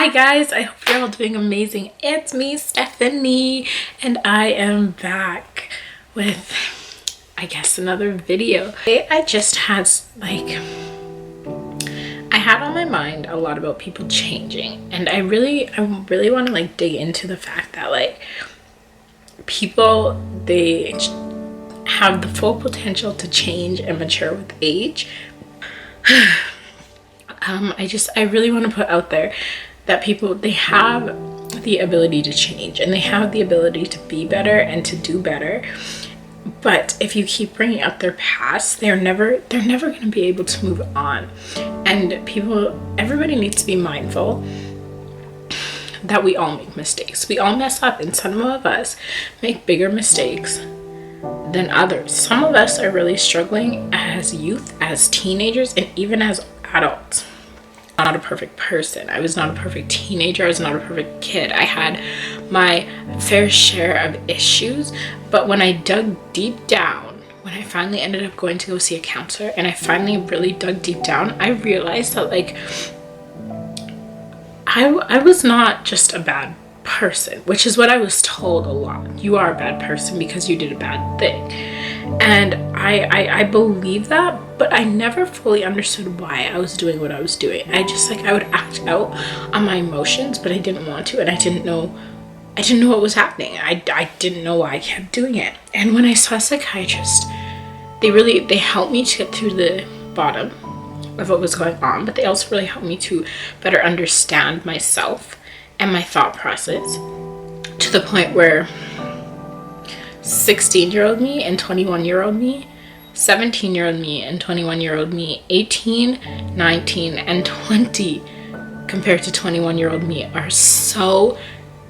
Hi guys, I hope you're all doing amazing. It's me, Stephanie, and I am back with, I guess, another video. I just had I had on my mind a lot about people changing, and I really want to dig into the fact that people, they have the full potential to change and mature with age. I really want to put out there that people, they have the ability to change and they have the ability to be better and to do better. But if you keep bringing up their past, they're never going to be able to move on. And everybody needs to be mindful that we all make mistakes. We all mess up, and some of us make bigger mistakes than others. Some of us are really struggling as youth, as teenagers, and even as adults. I'm not a perfect person. I was not a perfect teenager. I was not a perfect kid. I had my fair share of issues, but when I dug deep down, when I finally ended up going to go see a counselor, and I finally really dug deep down, I realized that I was not just a bad person, which is what I was told a lot. You are a bad person because you did a bad thing. And I believe that, but I never fully understood why I was doing what I was doing. I would act out on my emotions, but I didn't want to, and I didn't know what was happening. I didn't know why I kept doing it. And when I saw a psychiatrist, they helped me to get through the bottom of what was going on, but they also really helped me to better understand myself and my thought process, to the point where 16-year-old me and 21-year-old me, 17-year-old me and 21-year-old me, 18, 19, and 20 compared to 21-year-old me are so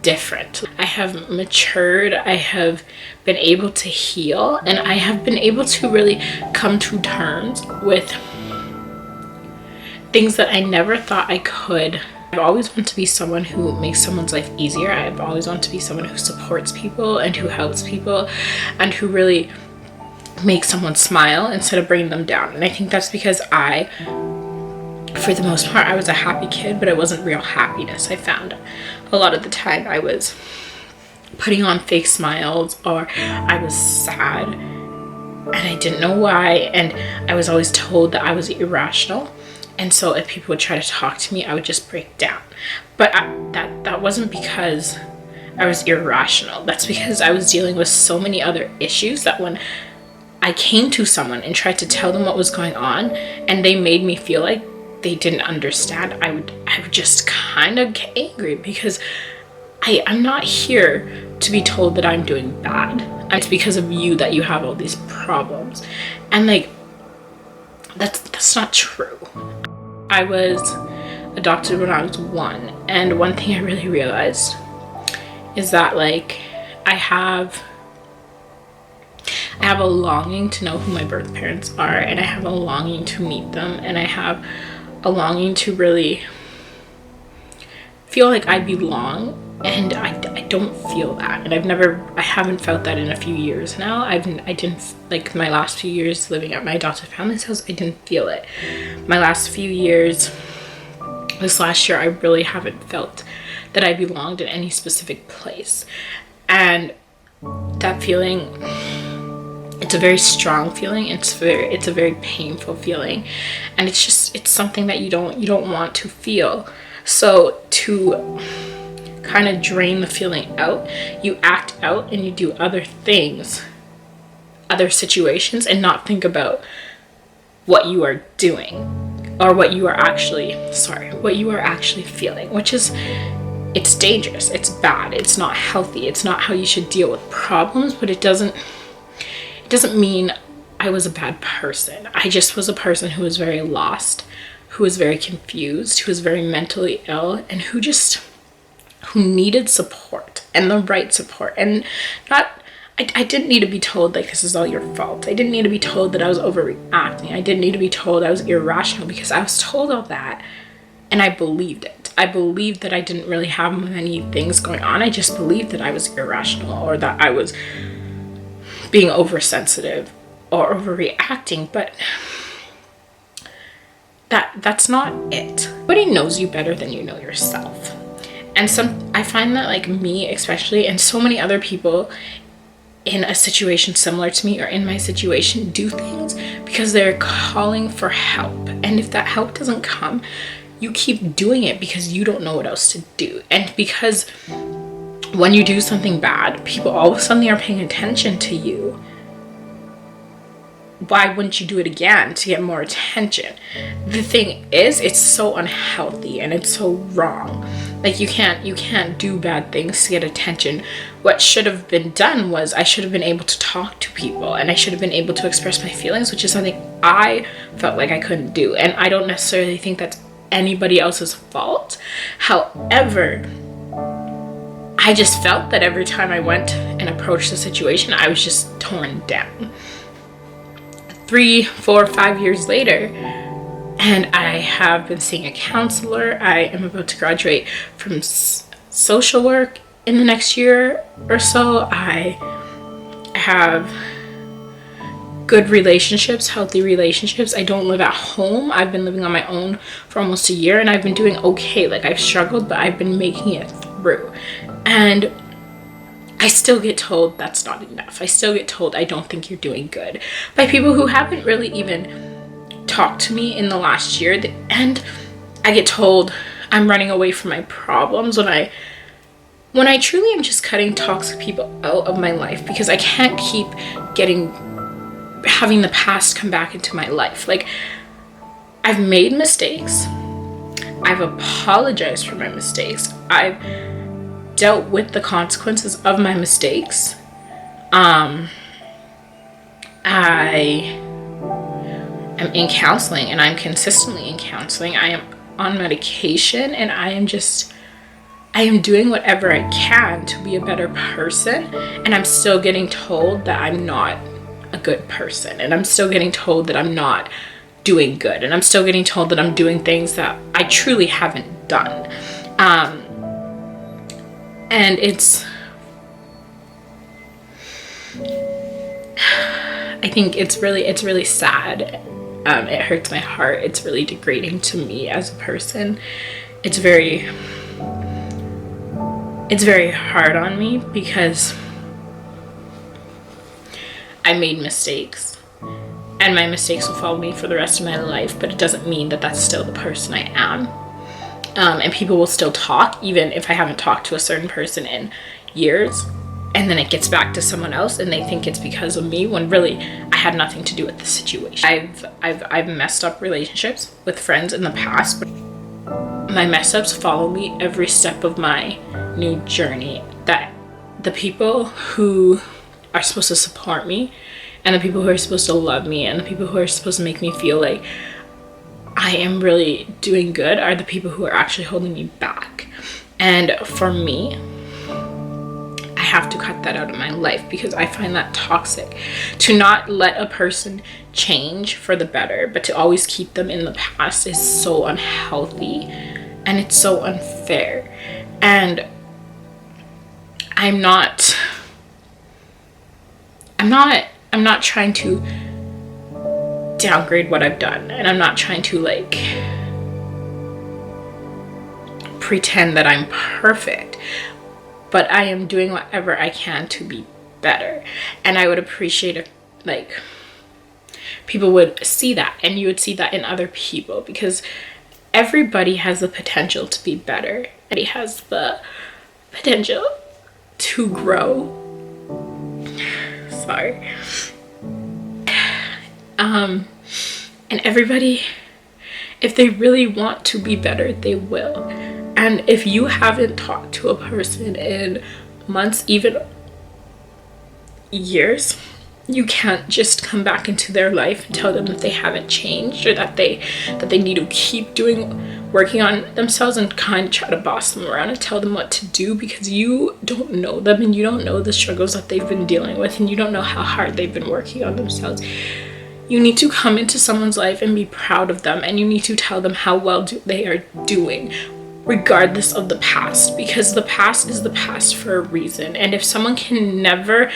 different. I have matured, I have been able to heal, and I have been able to really come to terms with things that I never thought I could. I've always wanted to be someone who makes someone's life easier. I've always wanted to be someone who supports people and who helps people and who really makes someone smile instead of bringing them down. And I think that's because for the most part, I was a happy kid, but it wasn't real happiness. I found a lot of the time I was putting on fake smiles, or I was sad and I didn't know why, and I was always told that I was irrational. And so if people would try to talk to me, I would just break down. But that wasn't because I was irrational. That's because I was dealing with so many other issues that when I came to someone and tried to tell them what was going on, and they made me feel like they didn't understand, I would just kind of get angry, because I'm not here to be told that I'm doing bad. It's because of you that you have all these problems. And that's not true. I was adopted when I was 1, and one thing I really realized is that I have a longing to know who my birth parents are, and I have a longing to meet them, and I have a longing to really feel like I belong, and I don't feel that, and I haven't felt that in a few years now. I didn't, my last few years living at my adopted family's house, I didn't feel it. My last few years, this last year, I really haven't felt that I belonged in any specific place. And that feeling, it's a very strong feeling. It's a very painful feeling, and it's something that you don't want to feel. So to kind of drain the feeling out, you act out and you do other things, other situations, and not think about what you are doing, or what you are actually feeling, which is, it's dangerous, it's bad, it's not healthy, it's not how you should deal with problems. But it doesn't mean I was a bad person. I just was a person who was very lost, who was very confused, who was very mentally ill, and who needed support, and the right support. And I didn't need to be told this is all your fault. I didn't need to be told that I was overreacting. I didn't need to be told I was irrational, because I was told all that and I believed it. I believed that I didn't really have many things going on. I just believed that I was irrational, or that I was being oversensitive or overreacting. But that's not it. Nobody knows you better than you know yourself. And I find that like me especially, and so many other people in a situation similar to me or in my situation, do things because they're calling for help. And if that help doesn't come, you keep doing it because you don't know what else to do. And because when you do something bad, people all of a sudden are paying attention to you. Why wouldn't you do it again to get more attention? The thing is, it's so unhealthy and it's so wrong. Like you can't do bad things to get attention. What should have been done was I should have been able to talk to people, and I should have been able to express my feelings, which is something I felt like I couldn't do. And I don't necessarily think that's anybody else's fault. However, I just felt that every time I went and approached the situation, I was just torn down. 3, 4, 5 years later, and I have been seeing a counselor. I am about to graduate from social work in the next year or so. I have good relationships, healthy relationships. I don't live at home. I've been living on my own for almost a year, and I've been doing okay. Like I've struggled, but I've been making it through. And I still get told that's not enough. I still get told I don't think you're doing good by people who haven't really even talked to me in the last year. And I get told I'm running away from my problems when I truly am just cutting toxic people out of my life, because I can't keep having the past come back into my life. Like I've made mistakes. I've apologized for my mistakes. I've dealt with the consequences of my mistakes. I am in counseling, and I'm consistently in counseling. I am on medication, and I am doing whatever I can to be a better person, and I'm still getting told that I'm not a good person, and I'm still getting told that I'm not doing good, and I'm still getting told that I'm doing things that I truly haven't done. And I think it's really sad. It hurts my heart. It's really degrading to me as a person. It's very hard on me because I made mistakes, and my mistakes will follow me for the rest of my life, but it doesn't mean that that's still the person I am. And people will still talk, even if I haven't talked to a certain person in years, and then it gets back to someone else and they think it's because of me, when really I had nothing to do with the situation. I've messed up relationships with friends in the past, but my mess ups follow me every step of my new journey. That the people who are supposed to support me, and the people who are supposed to love me, and the people who are supposed to make me feel like I am really doing good, are the people who are actually holding me back. And for me, I have to cut that out of my life, because I find that toxic. To not let a person change for the better, but to always keep them in the past, is so unhealthy, and it's so unfair. And I'm not trying to downgrade what I've done, and I'm not trying to like pretend that I'm perfect, but I am doing whatever I can to be better. And I would appreciate if like people would see that, and you would see that in other people, because everybody has the potential to be better. Everybody has the potential to grow. Sorry. And everybody, if they really want to be better, they will. And if you haven't talked to a person in months, even years, you can't just come back into their life and tell them that they haven't changed, or that they need to keep working on themselves, and kind of try to boss them around and tell them what to do, because you don't know them, and you don't know the struggles that they've been dealing with, and you don't know how hard they've been working on themselves. You need to come into someone's life and be proud of them, and you need to tell them how well they are doing, regardless of the past, because the past is the past for a reason. And if someone can never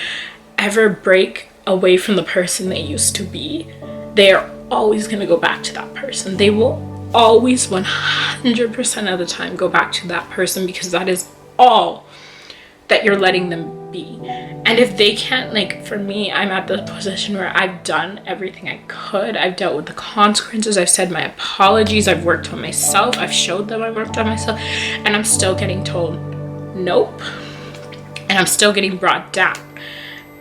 ever break away from the person they used to be, they are always going to go back to that person. They will always 100% of the time go back to that person, because that is all that you're letting them be. And if they can't, like for me, I'm at the position where I've done everything I could. I've dealt with the consequences. I've said my apologies. I've worked on myself. I've showed them I worked on myself, and I'm still getting told nope, and I'm still getting brought down.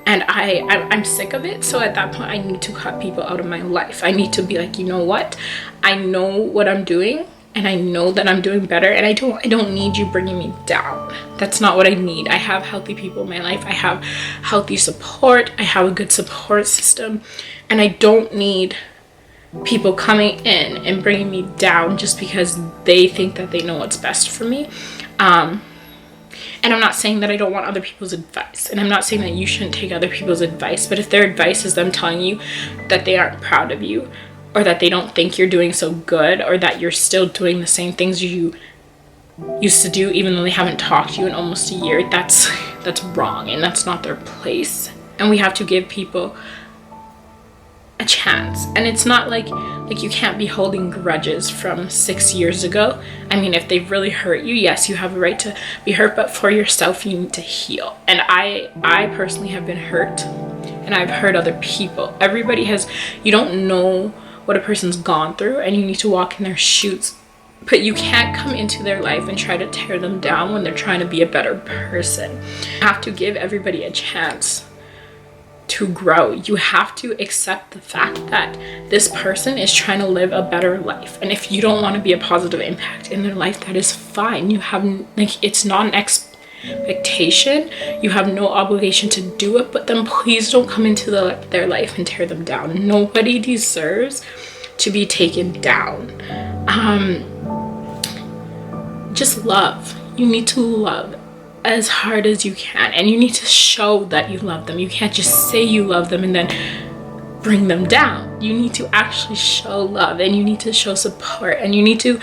And I'm sick of it. So at that point, I need to cut people out of my life. I need to be like, you know what? I know what I'm doing, and I know that I'm doing better, and I don't need you bringing me down. That's not what I need. I have healthy people in my life. I have healthy support. I have a good support system, and I don't need people coming in and bringing me down just because they think that they know what's best for me. And I'm not saying that I don't want other people's advice, and I'm not saying that you shouldn't take other people's advice, but if their advice is them telling you that they aren't proud of you, or that they don't think you're doing so good, or that you're still doing the same things you used to do even though they haven't talked to you in almost a year, that's wrong, and that's not their place. And we have to give people a chance. And it's not like you can't be holding grudges from 6 years ago. I mean, if they've really hurt you, yes, you have a right to be hurt, but for yourself, you need to heal. And I personally have been hurt, and I've hurt other people. Everybody has. You don't know what a person's gone through, and you need to walk in their shoes. But you can't come into their life and try to tear them down when they're trying to be a better person. You have to give everybody a chance to grow. You have to accept the fact that this person is trying to live a better life, and if you don't want to be a positive impact in their life, that is fine. You have, like, it's not an expectation. You have no obligation to do it, but then please don't come into their life and tear them down. Nobody deserves to be taken down. Just love. You need to love as hard as you can, and you need to show that you love them. You can't just say you love them and then bring them down. You need to actually show love, and you need to show support, and you need to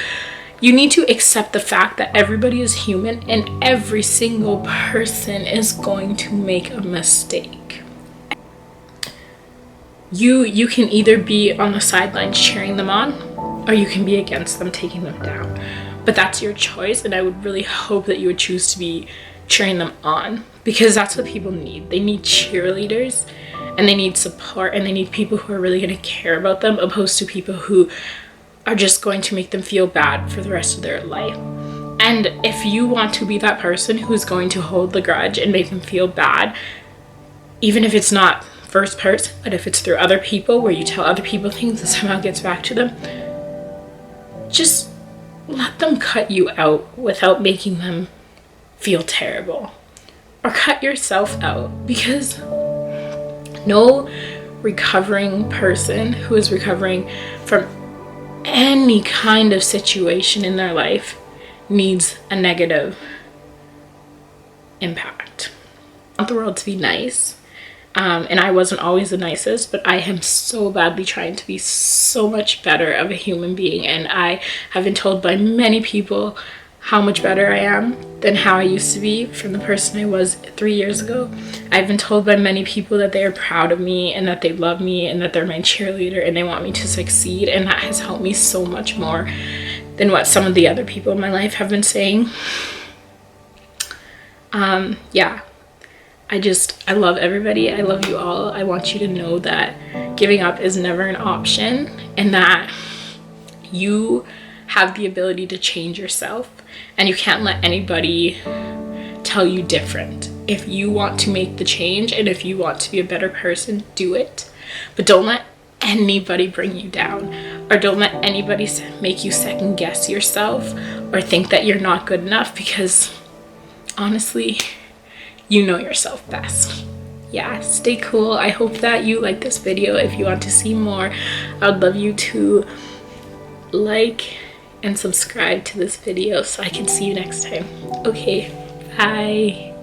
accept the fact that everybody is human, and every single person is going to make a mistake. You can either be on the sidelines cheering them on, or you can be against them, taking them down. But that's your choice, and I would really hope that you would choose to be cheering them on, because that's what people need. They need cheerleaders, and they need support, and they need people who are really going to care about them, opposed to people who are just going to make them feel bad for the rest of their life. And if you want to be that person who's going to hold the grudge and make them feel bad, even if it's not first person, but if it's through other people, where you tell other people things and somehow gets back to them, just let them cut you out without making them feel terrible. Or cut yourself out, because no recovering person who is recovering from any kind of situation in their life needs a negative impact. I want the world to be nice. And I wasn't always the nicest, but I am so badly trying to be so much better of a human being. And I have been told by many people how much better I am than how I used to be from the person I was 3 years ago. I've been told by many people that they are proud of me, and that they love me, and that they're my cheerleader, and they want me to succeed. And that has helped me so much more than what some of the other people in my life have been saying. Yeah. I love everybody. I love you all. I want you to know that giving up is never an option, and that you have the ability to change yourself, and you can't let anybody tell you different. If you want to make the change, and if you want to be a better person, do it. But don't let anybody bring you down, or don't let anybody make you second guess yourself or think that you're not good enough, because honestly, you know yourself best. Yeah, stay cool. I hope that you like this video. If you want to see more, I would love you to like and subscribe to this video so I can see you next time. Okay, bye.